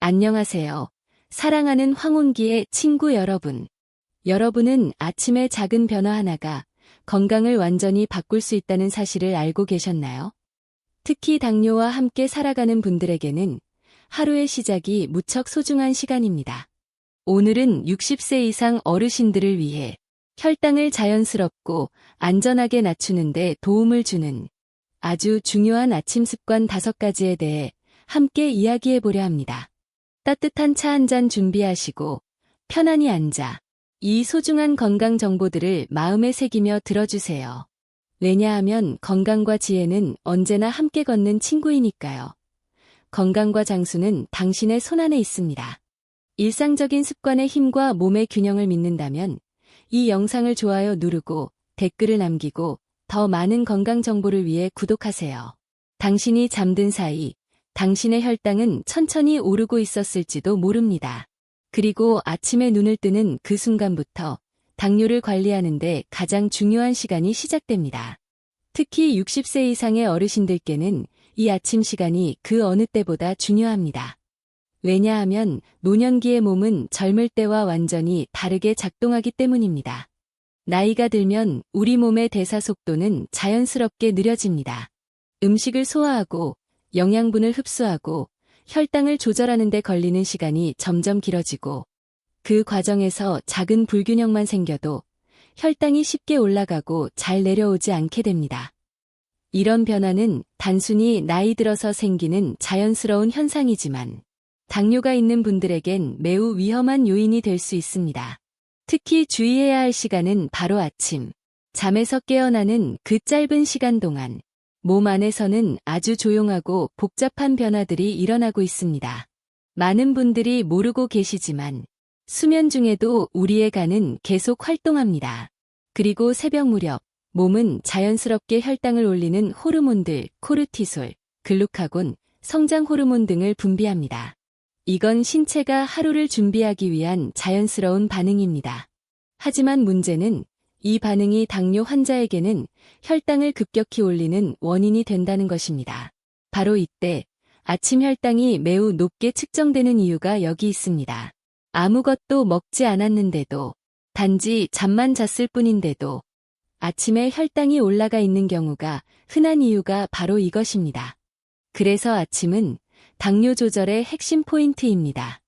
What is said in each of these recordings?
안녕하세요. 사랑하는 황혼기의 친구 여러분. 여러분은 아침의 작은 변화 하나가 건강을 완전히 바꿀 수 있다는 사실을 알고 계셨나요? 특히 당뇨와 함께 살아가는 분들에게는 하루의 시작이 무척 소중한 시간입니다. 오늘은 60세 이상 어르신들을 위해 혈당을 자연스럽고 안전하게 낮추는 데 도움을 주는 아주 중요한 아침 습관 5가지에 대해 함께 이야기해 보려 합니다. 따뜻한 차 한 잔 준비하시고 편안히 앉아 이 소중한 건강 정보들을 마음에 새기며 들어주세요. 왜냐하면 건강과 지혜는 언제나 함께 걷는 친구이니까요. 건강과 장수는 당신의 손안에 있습니다. 일상적인 습관의 힘과 몸의 균형을 믿는다면 이 영상을 좋아요 누르고 댓글을 남기고 더 많은 건강 정보를 위해 구독하세요. 당신이 잠든 사이 당신의 혈당은 천천히 오르고 있었을지도 모릅니다. 그리고 아침에 눈을 뜨는 그 순간부터 당뇨를 관리하는 데 가장 중요한 시간이 시작됩니다. 특히 60세 이상의 어르신들께는 이 아침 시간이 그 어느 때보다 중요합니다. 왜냐하면 노년기의 몸은 젊을 때와 완전히 다르게 작동하기 때문입니다. 나이가 들면 우리 몸의 대사 속도는 자연스럽게 느려집니다. 음식을 소화하고 영양분을 흡수하고 혈당을 조절하는 데 걸리는 시간이 점점 길어지고 그 과정에서 작은 불균형만 생겨도 혈당이 쉽게 올라가고 잘 내려오지 않게 됩니다. 이런 변화는 단순히 나이 들어서 생기는 자연스러운 현상이지만 당뇨가 있는 분들에겐 매우 위험한 요인이 될 수 있습니다. 특히 주의해야 할 시간은 바로 아침, 잠에서 깨어나는 그 짧은 시간 동안 몸 안에서는 아주 조용하고 복잡한 변화들이 일어나고 있습니다. 많은 분들이 모르고 계시지만 수면 중에도 우리의 간은 계속 활동합니다. 그리고 새벽 무렵 몸은 자연스럽게 혈당을 올리는 호르몬들, 코르티솔, 글루카곤, 성장 호르몬 등을 분비합니다. 이건 신체가 하루를 준비하기 위한 자연스러운 반응입니다. 하지만 문제는 이 반응이 당뇨 환자에게는 혈당을 급격히 올리는 원인이 된다는 것입니다. 바로 이때 아침 혈당이 매우 높게 측정되는 이유가 여기 있습니다. 아무것도 먹지 않았는데도, 단지 잠만 잤을 뿐인데도 아침에 혈당이 올라가 있는 경우가 흔한 이유가 바로 이것입니다. 그래서 아침은 당뇨 조절의 핵심 포인트입니다.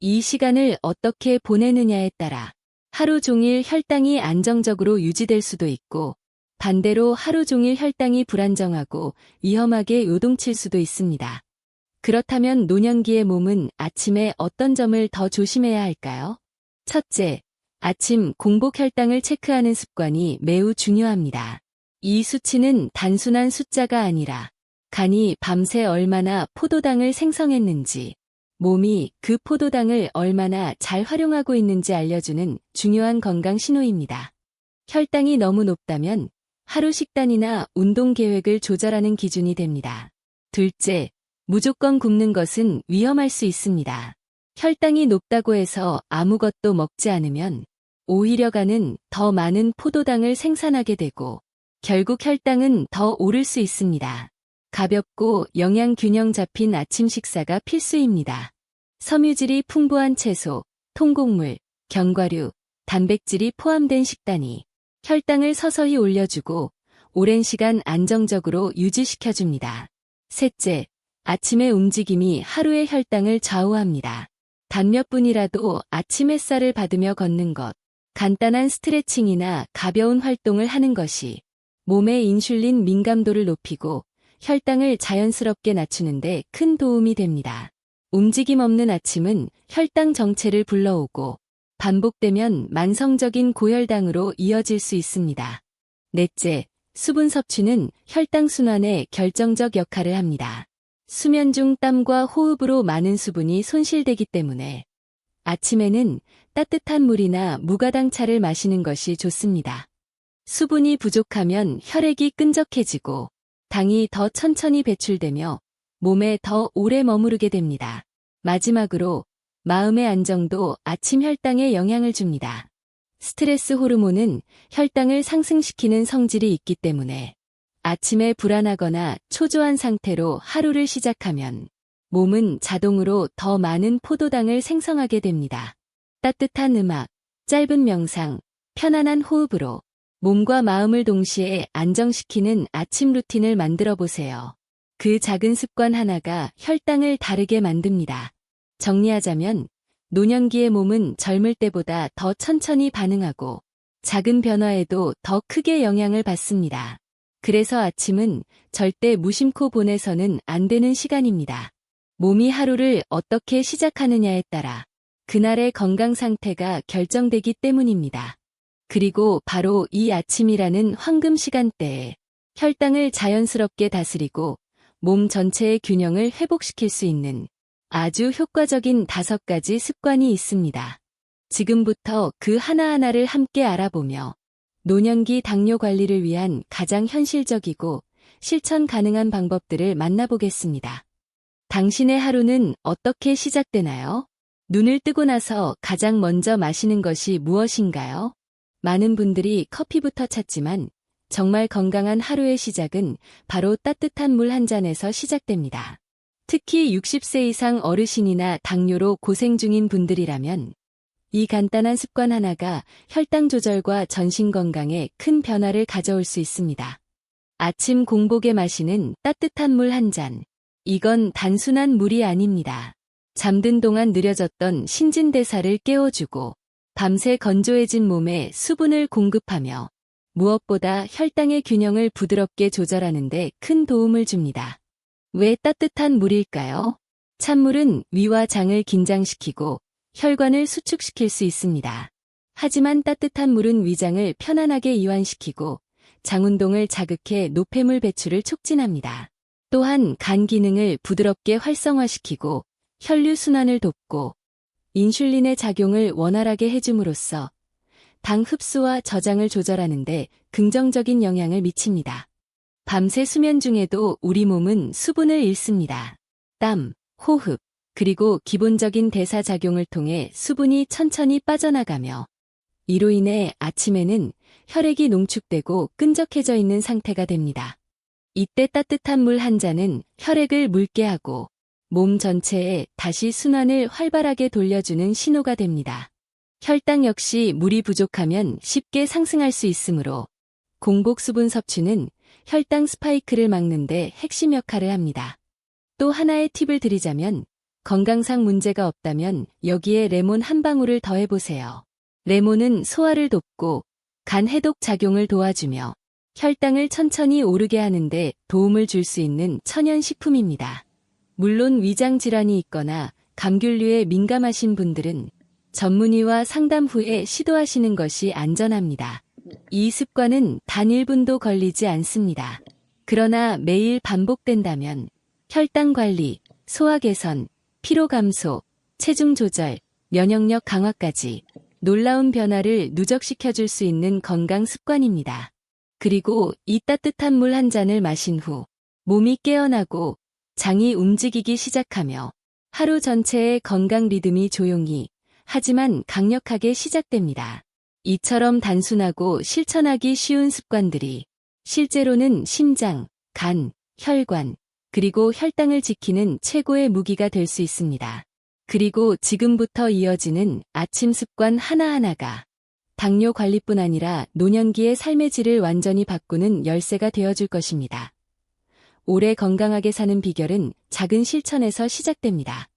이 시간을 어떻게 보내느냐에 따라 하루 종일 혈당이 안정적으로 유지될 수도 있고 반대로 하루 종일 혈당이 불안정하고 위험하게 요동칠 수도 있습니다. 그렇다면 노년기의 몸은 아침에 어떤 점을 더 조심해야 할까요? 첫째, 아침 공복 혈당을 체크하는 습관이 매우 중요합니다. 이 수치는 단순한 숫자가 아니라 간이 밤새 얼마나 포도당을 생성했는지, 몸이 그 포도당을 얼마나 잘 활용하고 있는지 알려주는 중요한 건강 신호입니다. 혈당이 너무 높다면 하루 식단이나 운동 계획을 조절하는 기준이 됩니다. 둘째, 무조건 굶는 것은 위험할 수 있습니다. 혈당이 높다고 해서 아무것도 먹지 않으면 오히려 간은 더 많은 포도당을 생산하게 되고 결국 혈당은 더 오를 수 있습니다. 가볍고 영양 균형 잡힌 아침 식사가 필수입니다. 섬유질이 풍부한 채소, 통곡물, 견과류, 단백질이 포함된 식단이 혈당을 서서히 올려주고 오랜 시간 안정적으로 유지시켜줍니다. 셋째, 아침의 움직임이 하루의 혈당을 좌우합니다. 단 몇 분이라도 아침 햇살을 받으며 걷는 것, 간단한 스트레칭이나 가벼운 활동을 하는 것이 몸의 인슐린 민감도를 높이고 혈당을 자연스럽게 낮추는 데 큰 도움이 됩니다. 움직임 없는 아침은 혈당 정체를 불러오고 반복되면 만성적인 고혈당으로 이어질 수 있습니다. 넷째, 수분 섭취는 혈당 순환에 결정적 역할을 합니다. 수면 중 땀과 호흡으로 많은 수분이 손실되기 때문에 아침에는 따뜻한 물이나 무가당 차를 마시는 것이 좋습니다. 수분이 부족하면 혈액이 끈적해지고 당이 더 천천히 배출되며 몸에 더 오래 머무르게 됩니다. 마지막으로 마음의 안정도 아침 혈당에 영향을 줍니다. 스트레스 호르몬은 혈당을 상승시키는 성질이 있기 때문에 아침에 불안하거나 초조한 상태로 하루를 시작하면 몸은 자동으로 더 많은 포도당을 생성하게 됩니다. 따뜻한 음악, 짧은 명상, 편안한 호흡으로 몸과 마음을 동시에 안정시키는 아침 루틴을 만들어 보세요. 그 작은 습관 하나가 혈당을 다르게 만듭니다. 정리하자면 노년기의 몸은 젊을 때보다 더 천천히 반응하고 작은 변화에도 더 크게 영향을 받습니다. 그래서 아침은 절대 무심코 보내서는 안 되는 시간입니다. 몸이 하루를 어떻게 시작하느냐에 따라 그날의 건강 상태가 결정되기 때문입니다. 그리고 바로 이 아침이라는 황금 시간대에 혈당을 자연스럽게 다스리고 몸 전체의 균형을 회복시킬 수 있는 아주 효과적인 5가지 습관이 있습니다. 지금부터 그 하나하나를 함께 알아보며 노년기 당뇨 관리를 위한 가장 현실적이고 실천 가능한 방법들을 만나보겠습니다. 당신의 하루는 어떻게 시작되나요? 눈을 뜨고 나서 가장 먼저 마시는 것이 무엇인가요? 많은 분들이 커피부터 찾지만 정말 건강한 하루의 시작은 바로 따뜻한 물 한 잔에서 시작됩니다. 특히 60세 이상 어르신이나 당뇨로 고생 중인 분들이라면 이 간단한 습관 하나가 혈당 조절과 전신 건강에 큰 변화를 가져올 수 있습니다. 아침 공복에 마시는 따뜻한 물 한 잔. 이건 단순한 물이 아닙니다. 잠든 동안 느려졌던 신진대사를 깨워주고 밤새 건조해진 몸에 수분을 공급하며 무엇보다 혈당의 균형을 부드럽게 조절하는 데 큰 도움을 줍니다. 왜 따뜻한 물일까요? 찬물은 위와 장을 긴장시키고 혈관을 수축시킬 수 있습니다. 하지만 따뜻한 물은 위장을 편안하게 이완시키고 장 운동을 자극해 노폐물 배출을 촉진합니다. 또한 간 기능을 부드럽게 활성화시키고 혈류 순환을 돕고 인슐린의 작용을 원활하게 해줌으로써 당 흡수와 저장을 조절하는 데 긍정적인 영향을 미칩니다. 밤새 수면 중에도 우리 몸은 수분을 잃습니다. 땀, 호흡, 그리고 기본적인 대사 작용을 통해 수분이 천천히 빠져나가며 이로 인해 아침에는 혈액이 농축되고 끈적해져 있는 상태가 됩니다. 이때 따뜻한 물 한 잔은 혈액을 묽게 하고 몸 전체에 다시 순환을 활발하게 돌려주는 신호가 됩니다. 혈당 역시 물이 부족하면 쉽게 상승할 수 있으므로 공복 수분 섭취는 혈당 스파이크를 막는 데 핵심 역할을 합니다. 또 하나의 팁을 드리자면 건강상 문제가 없다면 여기에 레몬 한 방울을 더해보세요. 레몬은 소화를 돕고 간 해독 작용을 도와주며 혈당을 천천히 오르게 하는데 도움을 줄 수 있는 천연 식품입니다. 물론 위장 질환이 있거나 감귤류에 민감하신 분들은 전문의와 상담 후에 시도하시는 것이 안전합니다. 이 습관은 단 1분도 걸리지 않습니다. 그러나 매일 반복된다면 혈당 관리, 소화 개선, 피로 감소, 체중 조절, 면역력 강화까지 놀라운 변화를 누적시켜줄 수 있는 건강 습관입니다. 그리고 이 따뜻한 물 한 잔을 마신 후 몸이 깨어나고 장이 움직이기 시작하며 하루 전체의 건강 리듬이 조용히 하지만 강력하게 시작됩니다. 이처럼 단순하고 실천하기 쉬운 습관들이 실제로는 심장, 간, 혈관, 그리고 혈당을 지키는 최고의 무기가 될 수 있습니다. 그리고 지금부터 이어지는 아침 습관 하나하나가 당뇨 관리뿐 아니라 노년기의 삶의 질을 완전히 바꾸는 열쇠가 되어줄 것입니다. 오래 건강하게 사는 비결은 작은 실천에서 시작됩니다.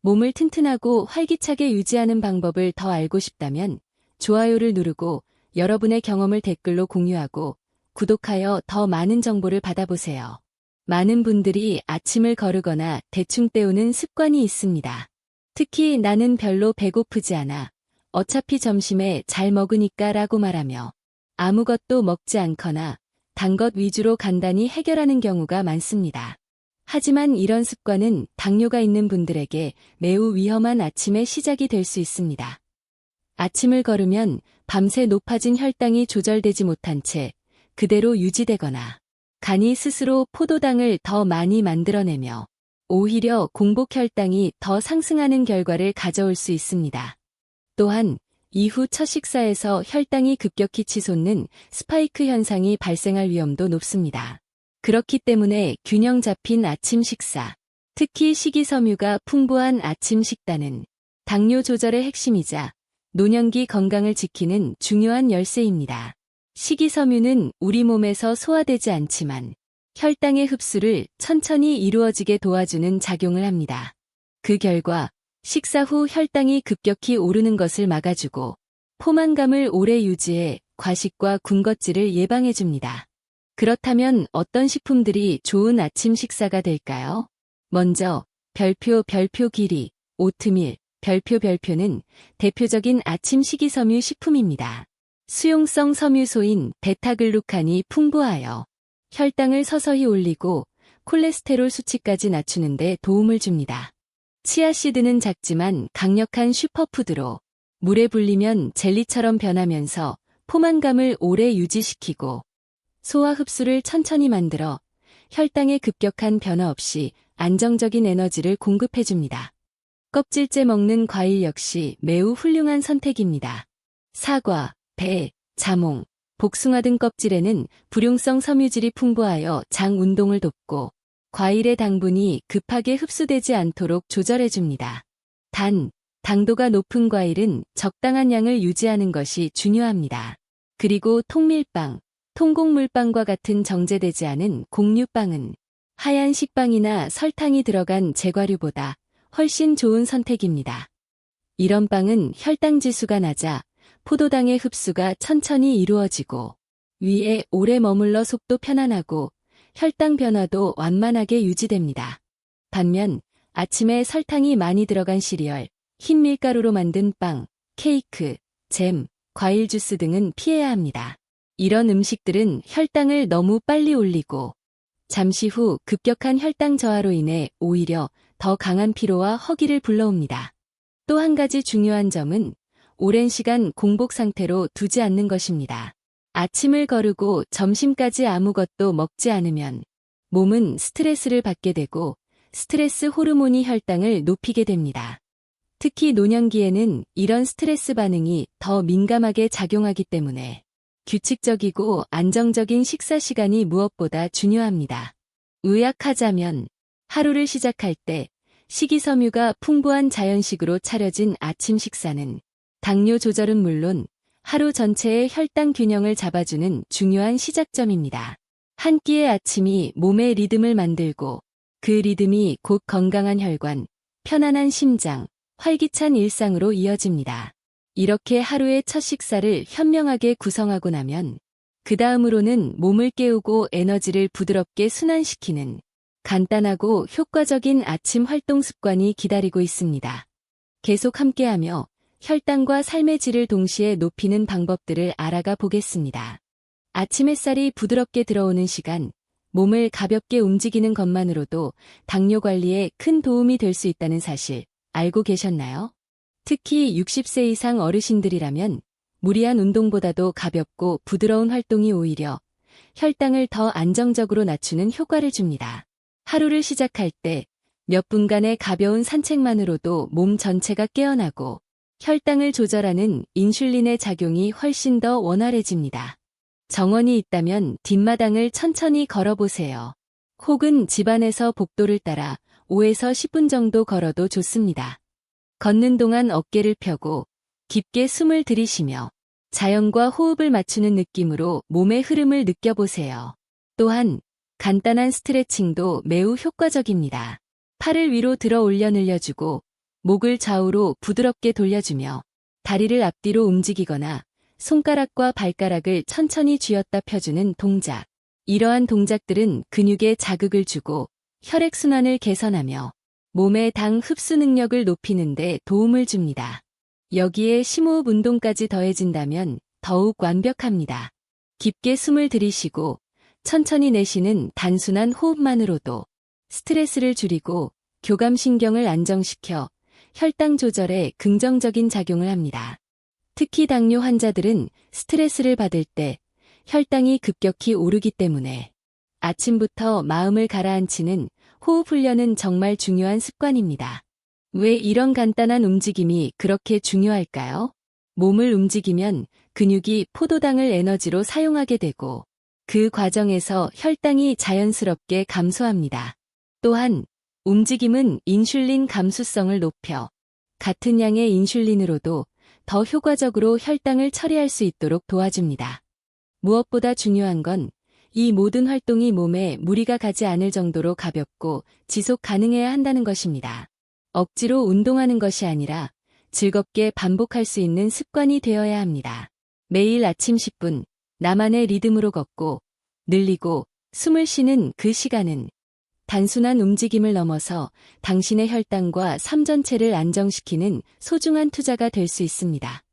몸을 튼튼하고 활기차게 유지하는 방법을 더 알고 싶다면 좋아요를 누르고 여러분의 경험을 댓글로 공유하고 구독하여 더 많은 정보를 받아보세요. 많은 분들이 아침을 거르거나 대충 때우는 습관이 있습니다. 특히 나는 별로 배고프지 않아. 어차피 점심에 잘 먹으니까 라고 말하며 아무것도 먹지 않거나 단 것 위주로 간단히 해결하는 경우가 많습니다. 하지만 이런 습관은 당뇨가 있는 분들에게 매우 위험한 아침의 시작이 될 수 있습니다. 아침을 거르면 밤새 높아진 혈당이 조절되지 못한 채 그대로 유지되거나 간이 스스로 포도당을 더 많이 만들어내며 오히려 공복 혈당이 더 상승하는 결과를 가져올 수 있습니다. 또한 이후 첫 식사에서 혈당이 급격히 치솟는 스파이크 현상이 발생할 위험도 높습니다. 그렇기 때문에 균형 잡힌 아침 식사, 특히 식이섬유가 풍부한 아침 식단은 당뇨 조절의 핵심이자 노년기 건강을 지키는 중요한 열쇠입니다. 식이섬유는 우리 몸에서 소화되지 않지만 혈당의 흡수를 천천히 이루어지게 도와주는 작용을 합니다. 그 결과 식사 후 혈당이 급격히 오르는 것을 막아주고 포만감을 오래 유지해 과식과 군것질을 예방해줍니다. 그렇다면 어떤 식품들이 좋은 아침 식사가 될까요? 먼저 별표 길이, 오트밀, 별표는 대표적인 아침 식이섬유 식품입니다. 수용성 섬유소인 베타글루칸이 풍부하여 혈당을 서서히 올리고 콜레스테롤 수치까지 낮추는 데 도움을 줍니다. 치아씨드는 작지만 강력한 슈퍼푸드로 물에 불리면 젤리처럼 변하면서 포만감을 오래 유지시키고 소화 흡수를 천천히 만들어 혈당의 급격한 변화 없이 안정적인 에너지를 공급해줍니다. 껍질째 먹는 과일 역시 매우 훌륭한 선택입니다. 사과, 배, 자몽, 복숭아 등 껍질에는 불용성 섬유질이 풍부하여 장 운동을 돕고 과일의 당분이 급하게 흡수되지 않도록 조절해줍니다. 당도가 높은 과일은 적당한 양을 유지하는 것이 중요합니다. 그리고 통밀빵, 통곡물빵과 같은 정제되지 않은 곡류빵은 하얀 식빵이나 설탕이 들어간 제과류보다 훨씬 좋은 선택입니다. 이런 빵은 혈당 지수가 낮아 포도당의 흡수가 천천히 이루어지고 위에 오래 머물러 속도 편안하고 혈당 변화도 완만하게 유지됩니다. 반면 아침에 설탕이 많이 들어간 시리얼, 흰 밀가루로 만든 빵, 케이크, 잼, 과일 주스 등은 피해야 합니다. 이런 음식들은 혈당을 너무 빨리 올리고 잠시 후 급격한 혈당 저하로 인해 오히려 더 강한 피로와 허기를 불러옵니다. 또 한 가지 중요한 점은 오랜 시간 공복 상태로 두지 않는 것입니다. 아침을 거르고 점심까지 아무것도 먹지 않으면 몸은 스트레스를 받게 되고 스트레스 호르몬이 혈당을 높이게 됩니다. 특히 노년기에는 이런 스트레스 반응이 더 민감하게 작용하기 때문에 규칙적이고 안정적인 식사 시간이 무엇보다 중요합니다. 요약하자면 하루를 시작할 때 식이섬유가 풍부한 자연식으로 차려진 아침 식사는 당뇨 조절은 물론 하루 전체의 혈당 균형을 잡아주는 중요한 시작점입니다. 한 끼의 아침이 몸의 리듬을 만들고 그 리듬이 곧 건강한 혈관, 편안한 심장, 활기찬 일상으로 이어집니다. 이렇게 하루의 첫 식사를 현명하게 구성하고 나면 그 다음으로는 몸을 깨우고 에너지를 부드럽게 순환시키는 간단하고 효과적인 아침 활동 습관이 기다리고 있습니다. 계속 함께하며 혈당과 삶의 질을 동시에 높이는 방법들을 알아가 보겠습니다. 아침 햇살이 부드럽게 들어오는 시간, 몸을 가볍게 움직이는 것만으로도 당뇨 관리에 큰 도움이 될 수 있다는 사실 알고 계셨나요? 특히 60세 이상 어르신들이라면 무리한 운동보다도 가볍고 부드러운 활동이 오히려 혈당을 더 안정적으로 낮추는 효과를 줍니다. 하루를 시작할 때 몇 분간의 가벼운 산책만으로도 몸 전체가 깨어나고 혈당을 조절하는 인슐린의 작용이 훨씬 더 원활해집니다. 정원이 있다면 뒷마당을 천천히 걸어보세요. 혹은 집안에서 복도를 따라 5에서 10분 정도 걸어도 좋습니다. 걷는 동안 어깨를 펴고 깊게 숨을 들이쉬며 자연과 호흡을 맞추는 느낌으로 몸의 흐름을 느껴보세요. 또한 간단한 스트레칭도 매우 효과적입니다. 팔을 위로 들어 올려 늘려주고 목을 좌우로 부드럽게 돌려주며 다리를 앞뒤로 움직이거나 손가락과 발가락을 천천히 쥐었다 펴주는 동작. 이러한 동작들은 근육에 자극을 주고 혈액순환을 개선하며 몸의 당 흡수 능력을 높이는 데 도움을 줍니다. 여기에 심호흡 운동까지 더해진다면 더욱 완벽합니다. 깊게 숨을 들이쉬고 천천히 내쉬는 단순한 호흡만으로도 스트레스를 줄이고 교감신경을 안정시켜 혈당 조절에 긍정적인 작용을 합니다. 특히 당뇨 환자들은 스트레스를 받을 때 혈당이 급격히 오르기 때문에 아침부터 마음을 가라앉히는 호흡 훈련은 정말 중요한 습관입니다. 왜 이런 간단한 움직임이 그렇게 중요할까요? 몸을 움직이면 근육이 포도당을 에너지로 사용하게 되고 그 과정에서 혈당이 자연스럽게 감소합니다. 또한 움직임은 인슐린 감수성을 높여 같은 양의 인슐린으로도 더 효과적으로 혈당을 처리할 수 있도록 도와줍니다. 무엇보다 중요한 건 이 모든 활동이 몸에 무리가 가지 않을 정도로 가볍고 지속 가능해야 한다는 것입니다. 억지로 운동하는 것이 아니라 즐겁게 반복할 수 있는 습관이 되어야 합니다. 매일 아침 10분, 나만의 리듬으로 걷고, 늘리고, 숨을 쉬는 그 시간은 단순한 움직임을 넘어서 당신의 혈당과 삶 전체를 안정시키는 소중한 투자가 될 수 있습니다.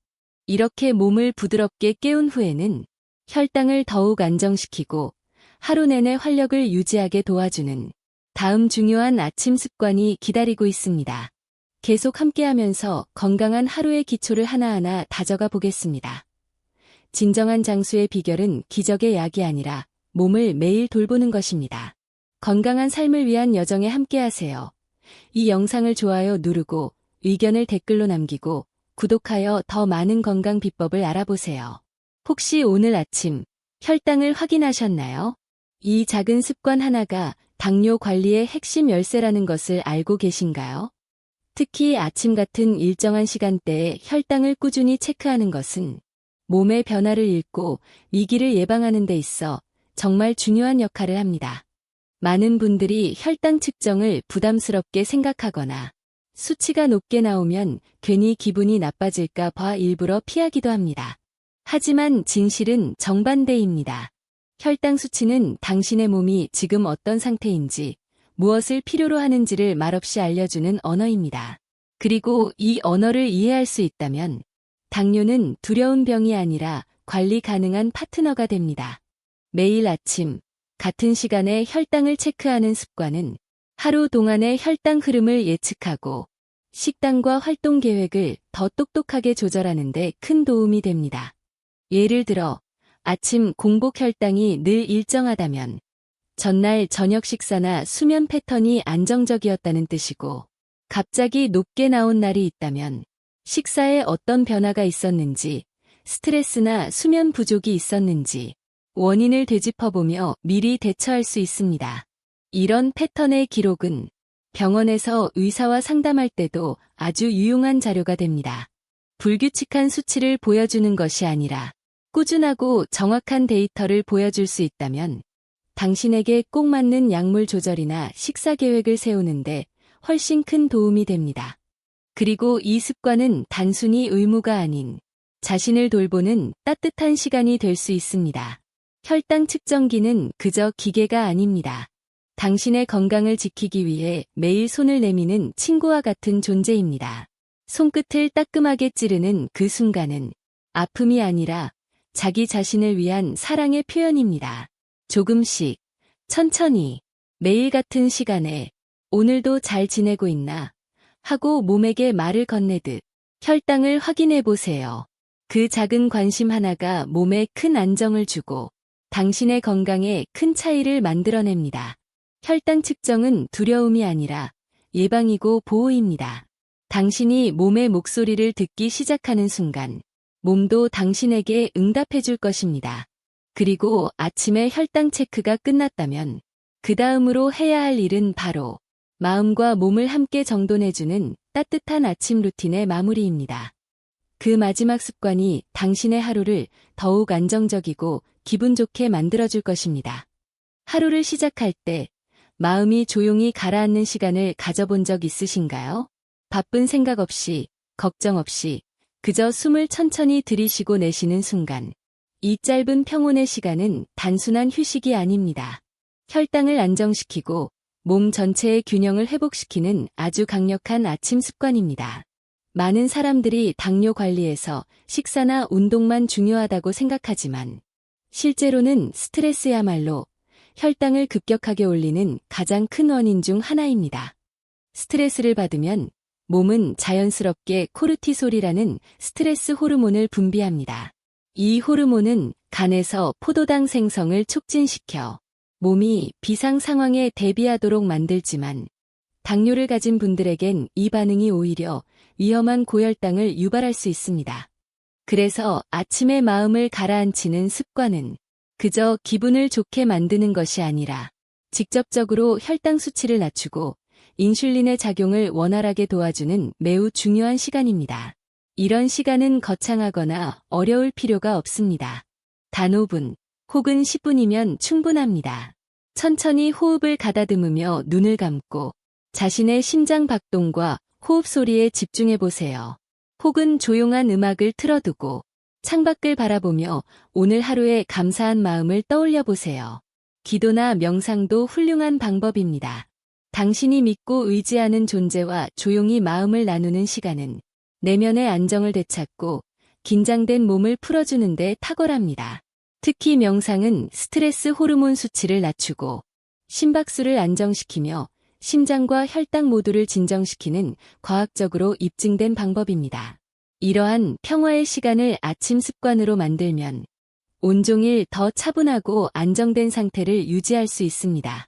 이렇게 몸을 부드럽게 깨운 후에는 혈당을 더욱 안정시키고 하루 내내 활력을 유지하게 도와주는 다음 중요한 아침 습관이 기다리고 있습니다. 계속 함께하면서 건강한 하루의 기초를 하나하나 다져가 보겠습니다. 진정한 장수의 비결은 기적의 약이 아니라 몸을 매일 돌보는 것입니다. 건강한 삶을 위한 여정에 함께하세요. 이 영상을 좋아요 누르고 의견을 댓글로 남기고 구독하여 더 많은 건강 비법을 알아보세요. 혹시 오늘 아침 혈당을 확인하셨나요? 이 작은 습관 하나가 당뇨 관리의 핵심 열쇠라는 것을 알고 계신가요? 특히 아침 같은 일정한 시간대에 혈당을 꾸준히 체크하는 것은 몸의 변화를 읽고 위기를 예방하는 데 있어 정말 중요한 역할을 합니다. 많은 분들이 혈당 측정을 부담스럽게 생각하거나 수치가 높게 나오면 괜히 기분이 나빠질까 봐 일부러 피하기도 합니다. 하지만 진실은 정반대입니다. 혈당 수치는 당신의 몸이 지금 어떤 상태인지, 무엇을 필요로 하는지를 말없이 알려주는 언어입니다. 그리고 이 언어를 이해할 수 있다면 당뇨는 두려운 병이 아니라 관리 가능한 파트너가 됩니다. 매일 아침 같은 시간에 혈당을 체크하는 습관은 하루 동안의 혈당 흐름을 예측하고 식단과 활동 계획을 더 똑똑하게 조절하는 데 큰 도움이 됩니다. 예를 들어 아침 공복 혈당이 늘 일정하다면 전날 저녁 식사나 수면 패턴이 안정적이었다는 뜻이고, 갑자기 높게 나온 날이 있다면 식사에 어떤 변화가 있었는지, 스트레스나 수면 부족이 있었는지 원인을 되짚어보며 미리 대처할 수 있습니다. 이런 패턴의 기록은 병원에서 의사와 상담할 때도 아주 유용한 자료가 됩니다. 불규칙한 수치를 보여주는 것이 아니라 꾸준하고 정확한 데이터를 보여줄 수 있다면 당신에게 꼭 맞는 약물 조절이나 식사 계획을 세우는데 훨씬 큰 도움이 됩니다. 그리고 이 습관은 단순히 의무가 아닌 자신을 돌보는 따뜻한 시간이 될 수 있습니다. 혈당 측정기는 그저 기계가 아닙니다. 당신의 건강을 지키기 위해 매일 손을 내미는 친구와 같은 존재입니다. 손끝을 따끔하게 찌르는 그 순간은 아픔이 아니라 자기 자신을 위한 사랑의 표현입니다. 조금씩, 천천히, 매일 같은 시간에 오늘도 잘 지내고 있나 하고 몸에게 말을 건네듯 혈당을 확인해 보세요. 그 작은 관심 하나가 몸에 큰 안정을 주고 당신의 건강에 큰 차이를 만들어냅니다. 혈당 측정은 두려움이 아니라 예방이고 보호입니다. 당신이 몸의 목소리를 듣기 시작하는 순간 몸도 당신에게 응답해 줄 것입니다. 그리고 아침에 혈당 체크가 끝났다면 그 다음으로 해야 할 일은 바로 마음과 몸을 함께 정돈해주는 따뜻한 아침 루틴의 마무리입니다. 그 마지막 습관이 당신의 하루를 더욱 안정적이고 기분 좋게 만들어줄 것입니다. 하루를 시작할 때 마음이 조용히 가라앉는 시간을 가져본 적 있으신가요? 바쁜 생각 없이, 걱정 없이 그저 숨을 천천히 들이쉬고 내쉬는 순간, 이 짧은 평온의 시간은 단순한 휴식이 아닙니다. 혈당을 안정시키고 몸 전체의 균형을 회복시키는 아주 강력한 아침 습관입니다. 많은 사람들이 당뇨 관리에서 식사나 운동만 중요하다고 생각하지만 실제로는 스트레스야말로 혈당을 급격하게 올리는 가장 큰 원인 중 하나입니다. 스트레스를 받으면 몸은 자연스럽게 코르티솔이라는 스트레스 호르몬을 분비합니다. 이 호르몬은 간에서 포도당 생성을 촉진시켜 몸이 비상 상황에 대비하도록 만들지만 당뇨를 가진 분들에겐 이 반응이 오히려 위험한 고혈당을 유발할 수 있습니다. 그래서 아침에 마음을 가라앉히는 습관은 그저 기분을 좋게 만드는 것이 아니라 직접적으로 혈당 수치를 낮추고 인슐린의 작용을 원활하게 도와주는 매우 중요한 시간입니다. 이런 시간은 거창하거나 어려울 필요가 없습니다. 단 5분 혹은 10분이면 충분합니다. 천천히 호흡을 가다듬으며 눈을 감고 자신의 심장 박동과 호흡 소리에 집중해 보세요. 혹은 조용한 음악을 틀어두고 창밖을 바라보며 오늘 하루의 감사한 마음을 떠올려 보세요. 기도나 명상도 훌륭한 방법입니다. 당신이 믿고 의지하는 존재와 조용히 마음을 나누는 시간은 내면의 안정을 되찾고 긴장된 몸을 풀어주는 데 탁월합니다. 특히 명상은 스트레스 호르몬 수치를 낮추고 심박수를 안정시키며 심장과 혈당 모두를 진정시키는 과학적으로 입증된 방법입니다. 이러한 평화의 시간을 아침 습관으로 만들면 온종일 더 차분하고 안정된 상태를 유지할 수 있습니다.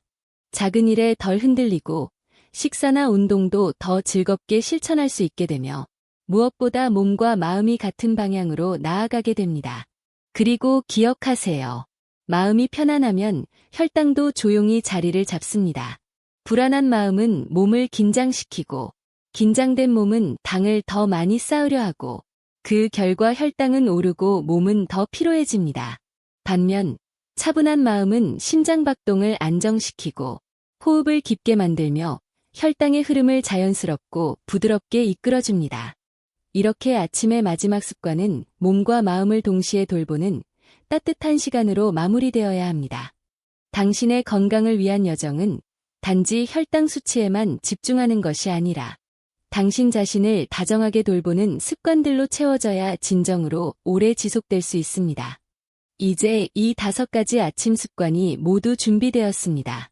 작은 일에 덜 흔들리고 식사나 운동도 더 즐겁게 실천할 수 있게 되며 무엇보다 몸과 마음이 같은 방향으로 나아가게 됩니다. 그리고 기억하세요. 마음이 편안하면 혈당도 조용히 자리를 잡습니다. 불안한 마음은 몸을 긴장시키고 긴장된 몸은 당을 더 많이 쌓으려 하고 그 결과 혈당은 오르고 몸은 더 피로해집니다. 반면 차분한 마음은 심장 박동을 안정시키고 호흡을 깊게 만들며 혈당의 흐름을 자연스럽고 부드럽게 이끌어줍니다. 이렇게 아침의 마지막 습관은 몸과 마음을 동시에 돌보는 따뜻한 시간으로 마무리되어야 합니다. 당신의 건강을 위한 여정은 단지 혈당 수치에만 집중하는 것이 아니라 당신 자신을 다정하게 돌보는 습관들로 채워져야 진정으로 오래 지속될 수 있습니다. 이제 이 5가지 아침 습관이 모두 준비되었습니다.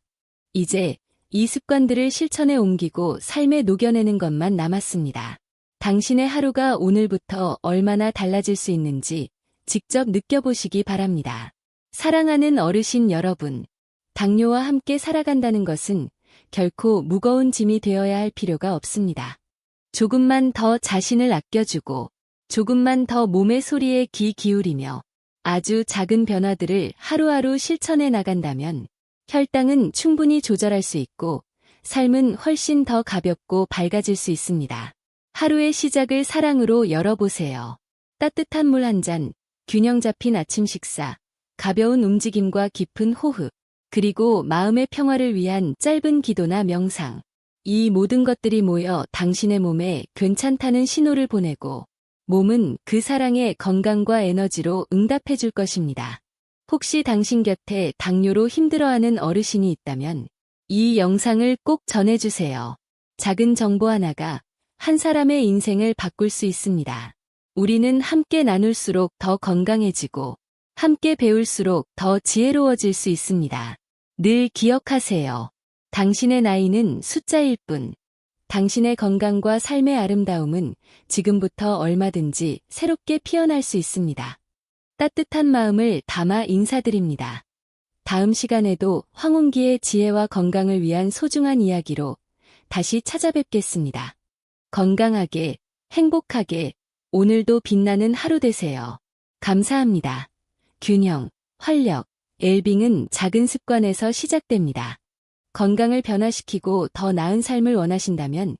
이제 이 습관들을 실천에 옮기고 삶에 녹여내는 것만 남았습니다. 당신의 하루가 오늘부터 얼마나 달라질 수 있는지 직접 느껴보시기 바랍니다. 사랑하는 어르신 여러분, 당뇨와 함께 살아간다는 것은 결코 무거운 짐이 되어야 할 필요가 없습니다. 조금만 더 자신을 아껴주고 조금만 더 몸의 소리에 귀 기울이며 아주 작은 변화들을 하루하루 실천해 나간다면 혈당은 충분히 조절할 수 있고 삶은 훨씬 더 가볍고 밝아질 수 있습니다. 하루의 시작을 사랑으로 열어보세요. 따뜻한 물 한 잔, 균형 잡힌 아침 식사, 가벼운 움직임과 깊은 호흡, 그리고 마음의 평화를 위한 짧은 기도나 명상. 이 모든 것들이 모여 당신의 몸에 괜찮다는 신호를 보내고 몸은 그 사랑의 건강과 에너지로 응답해 줄 것입니다. 혹시 당신 곁에 당뇨로 힘들어하는 어르신이 있다면 이 영상을 꼭 전해주세요. 작은 정보 하나가 한 사람의 인생을 바꿀 수 있습니다. 우리는 함께 나눌수록 더 건강해지고 함께 배울수록 더 지혜로워질 수 있습니다. 늘 기억하세요. 당신의 나이는 숫자일 뿐. 당신의 건강과 삶의 아름다움은 지금부터 얼마든지 새롭게 피어날 수 있습니다. 따뜻한 마음을 담아 인사드립니다. 다음 시간에도 황혼기의 지혜와 건강을 위한 소중한 이야기로 다시 찾아뵙겠습니다. 건강하게, 행복하게, 오늘도 빛나는 하루 되세요. 감사합니다. 균형, 활력, 웰빙은 작은 습관에서 시작됩니다. 건강을 변화시키고 더 나은 삶을 원하신다면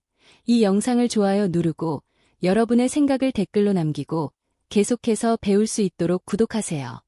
이 영상을 좋아요 누르고 여러분의 생각을 댓글로 남기고 계속해서 배울 수 있도록 구독하세요.